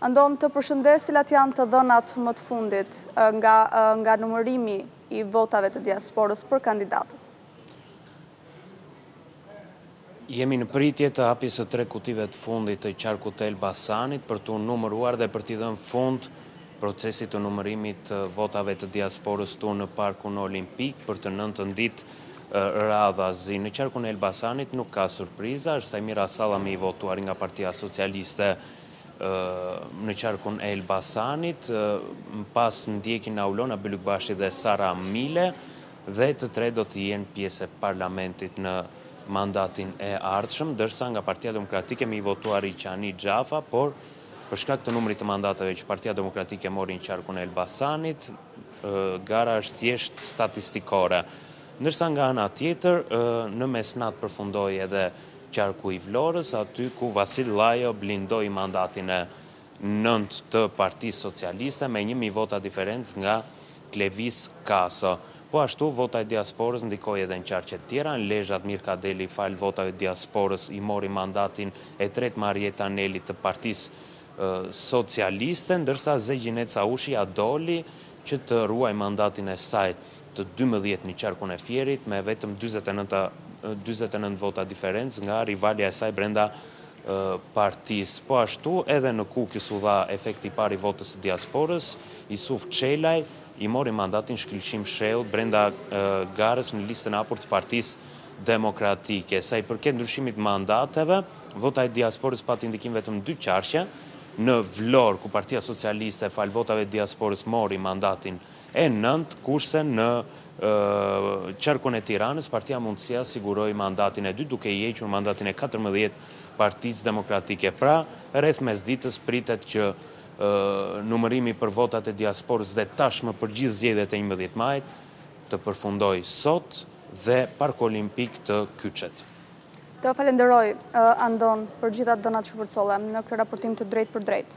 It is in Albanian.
Andon, të përshëndes, cilat janë të dhënat më të fundit nga numërimi i votave të diasporës për kandidatët? Jemi në pritje të hapjes së 3 kutive të fundit të qarkut të Elbasanit për të numëruar dhe për t'i dhënë fund procesit të numërimit të votave të diasporës tu në Parkun Olimpik për të 9 ditë radhazi. Në qarkun e Elbasanit nuk ka surpriza, është Sajmira Sallami i votuar nga Partia Socialiste në qarkun e Elbasanit, pas ndjekin Aulona Bylukbashi dhe Sara Mile, dhe të tre do të jenë pjesë e parlamentit në mandatin e ardhshëm, dërsa nga Partia Demokratike mi votuar i Qani Xhafa, por për shkak të numrit të mandateve që Partia Demokratike mori në qarkun e Elbasanit, gara është thjesht statistikore. Ndërsa nga ana tjetër, në mesnat përfundoi edhe qarku i Vlorës, aty ku Vasil Llajo blindoi mandatin e 9 të Partisë Socialiste me 1000 vota diferencë nga Klevis Kaso. Po ashtu, vota e diasporës ndikoi edhe në qarqet tjera. Në Lezhë Admir Kadeli fal votave diasporës i mori mandatin e 3 Marieta Neli të Partisë Socialiste, ndërsa Zegjinet Saushi doli që të ruaj mandatin e saj të 12 në qarkun e Fierit me vetëm 49 vota diferencë nga rivalja e saj brenda partisë. Po ashtu, edhe në Kukës u dha efekti i parë i votës së diasporës, Isuf Çelaj i mori mandatin Shkëlqim Shehu brenda garës në listën e hapur të Partisë Demokratike. Sa i përket ndryshimit mandateve, vota e diasporës pati ndikim vetëm 2 qarqe. Në Vlorë, ku Partia Socialiste fal votave diasporës mori mandatin e 9, kurse në qarkun e Tiranës, Partia Mundësia siguroi mandatin e 2, duke i hequr mandatin e 14 Partisë Demokratike. Pra, rreth mesditës pritet që numërimi për votat e diasporës dhe tashmë për gjithë zgjedhjet e 11 majit të përfundoj sot dhe Parku Olimpik të kyçet. Të falenderoj, Andon, për gjitha dënat që përcolla në këtë raportim të drejtë për drejtë.